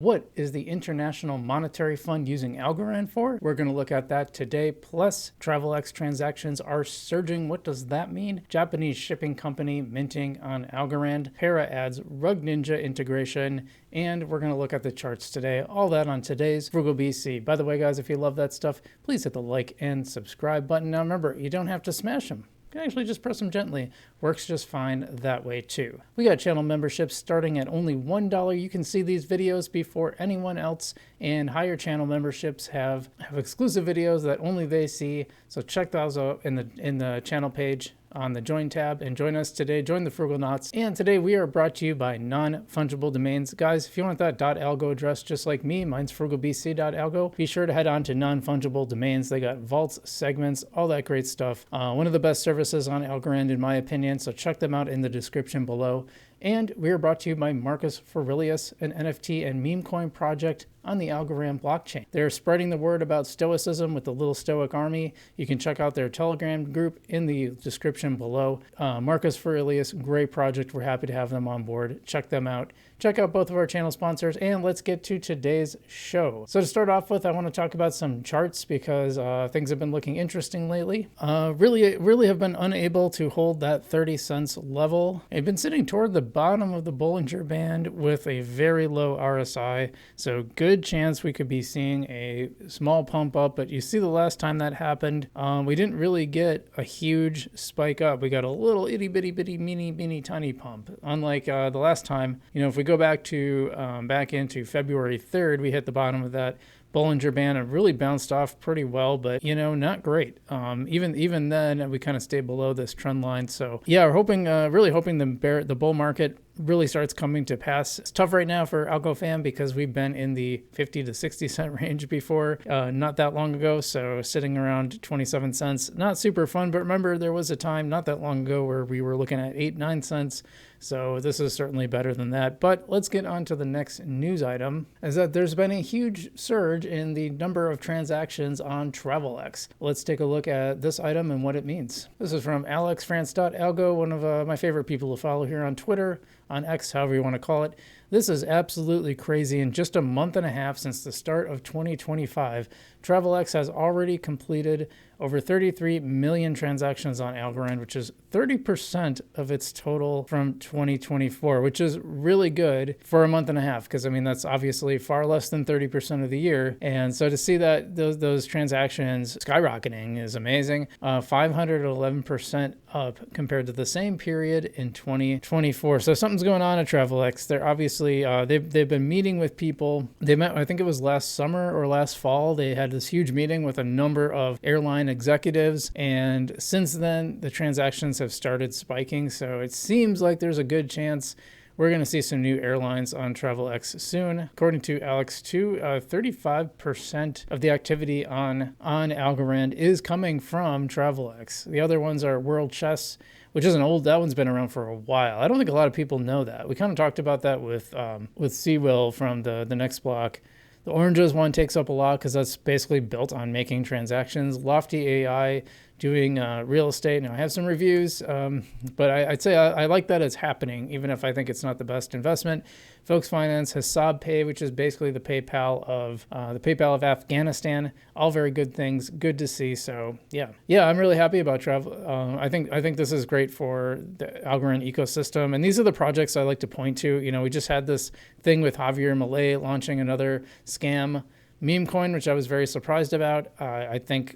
What is the International Monetary Fund using Algorand for? We're going to look at that today. Plus, TravelX transactions are surging. What does that mean? Japanese shipping company minting on Algorand. Para adds Rug Ninja integration. And we're going to look at the charts today. All that on today's Frugal BC. By the way, guys, if you love that stuff, please hit the like and subscribe button. Now remember, you don't have to smash them. You can actually just press them gently. Works just fine that way too. We got channel memberships starting at only $1. You can see these videos before anyone else, and higher channel memberships have exclusive videos that only they see. So check those out in the channel page on the join tab and join us today. Join the Frugalnauts. And today we are brought to you by non-fungible domains. Guys, if you want that .algo address just like me, mine's frugalbc.algo. Be sure to head on to non-fungible domains. They got vaults, segments, all that great stuff. One of the best services on Algorand in my opinion, so check them out in the description below. And we are brought to you by Marcus Aurelius, an NFT and meme coin project on the Algorand blockchain. They're spreading the word about Stoicism with the Little Stoic Army. You can check out their Telegram group in the description below. Marcus Aurelius, great project. We're happy to have them on board. Check them out. Check out both of our channel sponsors, and let's get to today's show. So to start off with, I want to talk about some charts because things have been looking interesting lately. Really have been unable to hold that 30 cents level. They've been sitting toward the bottom of the Bollinger Band with a very low RSI, so good chance we could be seeing a small pump up, but you see the last time that happened, we didn't really get a huge spike up. We got a little itty bitty mini tiny pump. Unlike the last time, if we go back into February 3rd, we hit the bottom of that Bollinger Band and really bounced off pretty well, but not great. Even then, we kind of stayed below this trend line. So yeah, we're really hoping the bull market really starts coming to pass. It's tough right now for Algo fam because we've been in the 50 to 60 cent range before, not that long ago. So sitting around 27 cents, not super fun. But remember, there was a time not that long ago where we were looking at 8-9 cents. So this is certainly better than that. But let's get on to the next news item, is that there's been a huge surge in the number of transactions on TravelX. Let's take a look at this item and what it means. This is from alexfrance.algo, one of my favorite people to follow here on Twitter, on X, however you want to call it. This is absolutely crazy. In just a month and a half since the start of 2025, TravelX has already completed over 33 million transactions on Algorand, which is 30% of its total from 2024, which is really good for a month and a half, because that's obviously far less than 30% of the year. And so to see that those transactions skyrocketing is amazing. 511% up compared to the same period in 2024. So something's going on at TravelX. They're obviously they've been meeting with people. They met, I think it was last summer or last fall. They had this huge meeting with a number of airline executives, and since then the transactions have started spiking. So it seems like there's a good chance we're going to see some new airlines on TravelX soon. According to Alex2, 35% of the activity on Algorand is coming from TravelX. The other ones are World Chess, which is that one's been around for a while. I don't think a lot of people know that. We kind of talked about that with Seawill from the next block. The Oranges one takes up a lot because that's basically built on making transactions. Lofty AI doing real estate. Now I have some reviews, but I'd say I like that it's happening, even if I think it's not the best investment. Folks Finance, Hasab Pay, which is basically the PayPal of Afghanistan. All very good things. Good to see. So yeah, I'm really happy about travel. I think this is great for the Algorand ecosystem, and these are the projects I like to point to. We just had this thing with Javier Milei launching another scam meme coin, which I was very surprised about. I think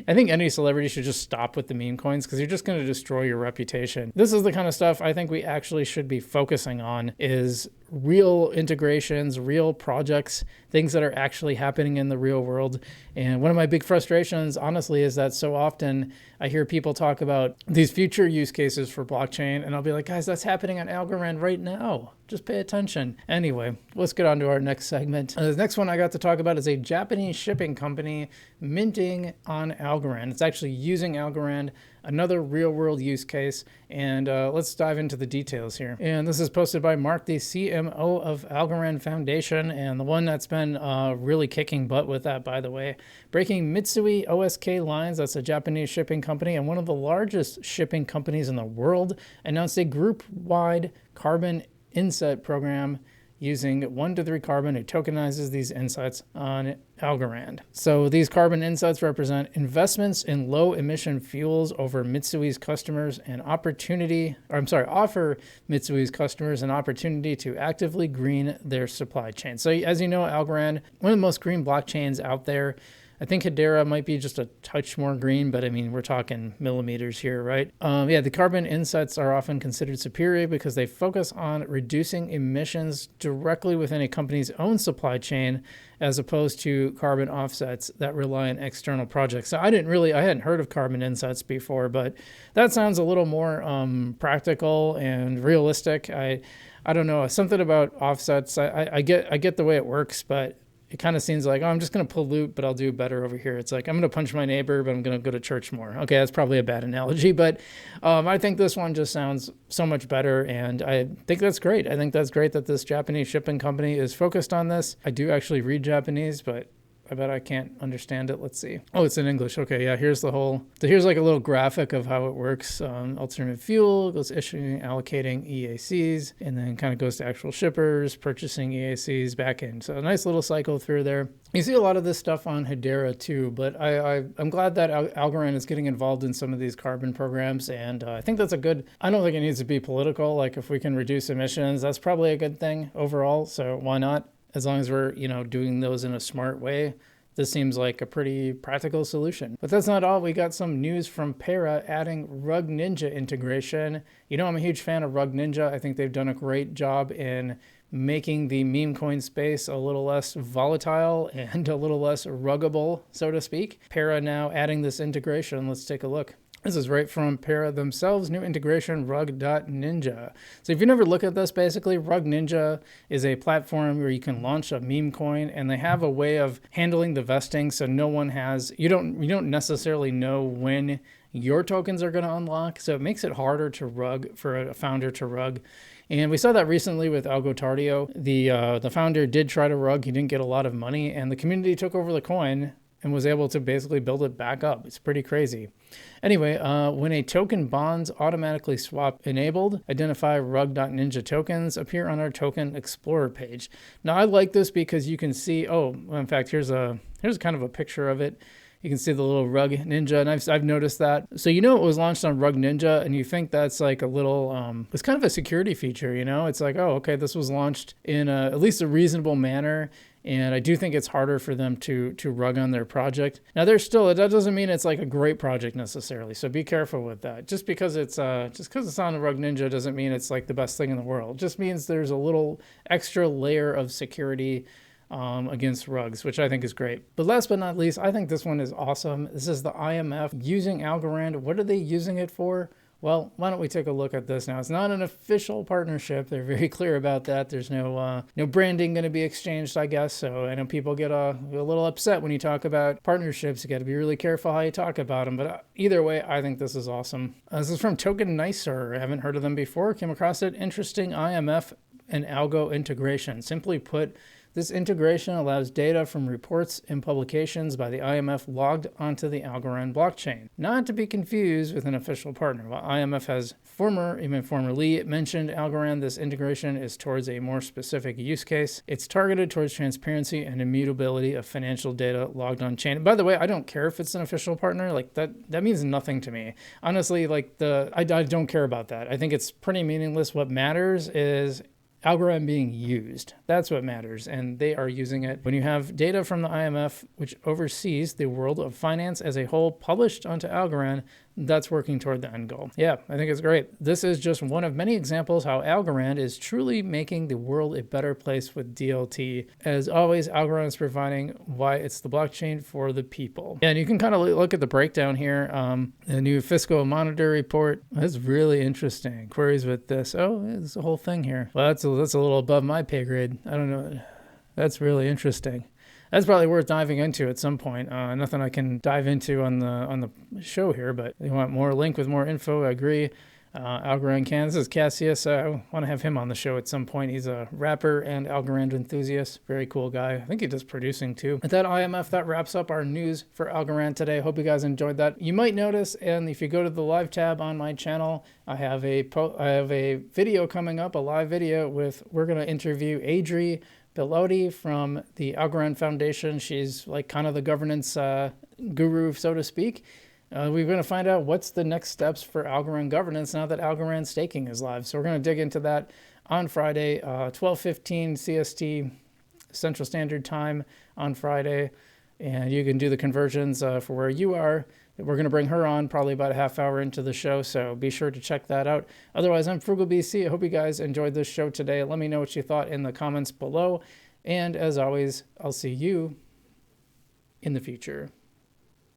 any celebrity should just stop with the meme coins because you're just going to destroy your reputation. This is the kind of stuff I think we actually should be focusing on, is real integrations, real projects, things that are actually happening in the real world. And one of my big frustrations, honestly, is that so often I hear people talk about these future use cases for blockchain, and I'll be like, guys, that's happening on Algorand right now. Just pay attention. Anyway, let's get on to our next segment. The next one I got to talk about is a Japanese shipping company minting on Algorand. It's actually using Algorand, another real-world use case, and let's dive into the details here. And this is posted by Mark, the CMO of Algorand Foundation, and the one that's been really kicking butt with that, by the way. Breaking Mitsui OSK Lines, that's a Japanese shipping company and one of the largest shipping companies in the world, announced a group-wide carbon inset program using 1 to 3 carbon, who tokenizes these insights on Algorand. So these carbon insights represent investments in low emission fuels offer Mitsui's customers an opportunity to actively green their supply chain. So as you know, Algorand, one of the most green blockchains out there. I think Hedera might be just a touch more green, but I mean, we're talking millimeters here, right? The carbon insights are often considered superior because they focus on reducing emissions directly within a company's own supply chain, as opposed to carbon offsets that rely on external projects. So I hadn't heard of carbon insights before, but that sounds a little more practical and realistic. I don't know, something about offsets. I get the way it works, but it kind of seems like, I'm just going to pollute, but I'll do better over here. It's like, I'm going to punch my neighbor, but I'm going to go to church more. Okay, that's probably a bad analogy, but I think this one just sounds so much better, and I think that's great. I think that's great that this Japanese shipping company is focused on this. I do actually read Japanese, but I bet I can't understand it. Let's see. Oh, it's in English. Okay, yeah, here's like a little graphic of how it works. Alternative fuel goes issuing, allocating EACs, and then kind of goes to actual shippers, purchasing EACs back in. So a nice little cycle through there. You see a lot of this stuff on Hedera too, but I'm glad that Algorand is getting involved in some of these carbon programs, and I think that's I don't think it needs to be political. Like, if we can reduce emissions, that's probably a good thing overall, so why not? As long as we're, doing those in a smart way, this seems like a pretty practical solution. But that's not all. We got some news from Para adding Rug Ninja integration. I'm a huge fan of Rug Ninja. I think they've done a great job in making the meme coin space a little less volatile and a little less ruggable, so to speak. Para now adding this integration. Let's take a look. This is right from Para themselves, new integration, Rug.Ninja. So if you never look at this, basically, Rug Ninja is a platform where you can launch a meme coin, and they have a way of handling the vesting, so you don't necessarily know when your tokens are going to unlock, so it makes it harder to rug, for a founder to rug. And we saw that recently with Algotardio. The founder did try to rug, he didn't get a lot of money, and the community took over the coin and was able to basically build it back up. It's pretty crazy. Anyway, when a token bonds automatically swap enabled, identify Rug.Ninja tokens appear on our token explorer page. Now I like this because you can see, in fact, here's kind of a picture of it. You can see the little Rug Ninja, and I've noticed that. So it was launched on Rug Ninja, and you think that's like a little, it's kind of a security feature, It's like, okay, this was launched in at least a reasonable manner, and I do think it's harder for them to rug on their project. Now, that doesn't mean it's like a great project necessarily, so be careful with that. Just because it's on a Rug Ninja doesn't mean it's like the best thing in the world. It just means there's a little extra layer of security against rugs, which I think is great. But last but not least, I think this one is awesome. This is the IMF using Algorand. What are they using it for? Well, why don't we take a look at this now? It's not an official partnership. They're very clear about that. There's no branding going to be exchanged, I guess. So I know people get a little upset when you talk about partnerships. You got to be really careful how you talk about them. But either way, I think this is awesome. This is from Token Nicer. I haven't heard of them before. Came across it. Interesting IMF and algo integration. Simply put, this integration allows data from reports and publications by the IMF logged onto the Algorand blockchain, not to be confused with an official partner. While IMF has formerly mentioned Algorand, this integration is towards a more specific use case. It's targeted towards transparency and immutability of financial data logged on chain. By the way, I don't care if it's an official partner. Like that means nothing to me. Honestly, I don't care about that. I think it's pretty meaningless. What matters is Algorand being used. That's what matters, and they are using it. When you have data from the IMF, which oversees the world of finance as a whole, published onto Algorand, that's working toward the end goal. Yeah, I think it's great. This is just one of many examples how Algorand is truly making the world a better place with DLT. As always, Algorand is providing why it's the blockchain for the people. And you can kind of look at the breakdown here. The new fiscal monitor report. That's really interesting. Queries with this. Oh, there's a whole thing here. Well, that's a little above my pay grade. I don't know. That's really interesting. That's probably worth diving into at some point. Nothing I can dive into on the show here, but if you want more link with more info, I agree. Algorand can. This is Cassius. I want to have him on the show at some point. He's a rapper and Algorand enthusiast. Very cool guy. I think he does producing too. At that IMF, that wraps up our news for Algorand today. Hope you guys enjoyed that. You might notice, and if you go to the live tab on my channel, I have a video coming up, a live video we're going to interview Adri Bellotti from the Algorand Foundation. She's like kind of the governance guru, so to speak. We're going to find out what's the next steps for Algorand governance now that Algorand staking is live. So we're going to dig into that on Friday, 12:15 CST Central Standard Time on Friday. And you can do the conversions for where you are. We're going to bring her on probably about a half hour into the show, so be sure to check that out. Otherwise, I'm Frugal BC. I hope you guys enjoyed this show today. Let me know what you thought in the comments below. And as always, I'll see you in the future.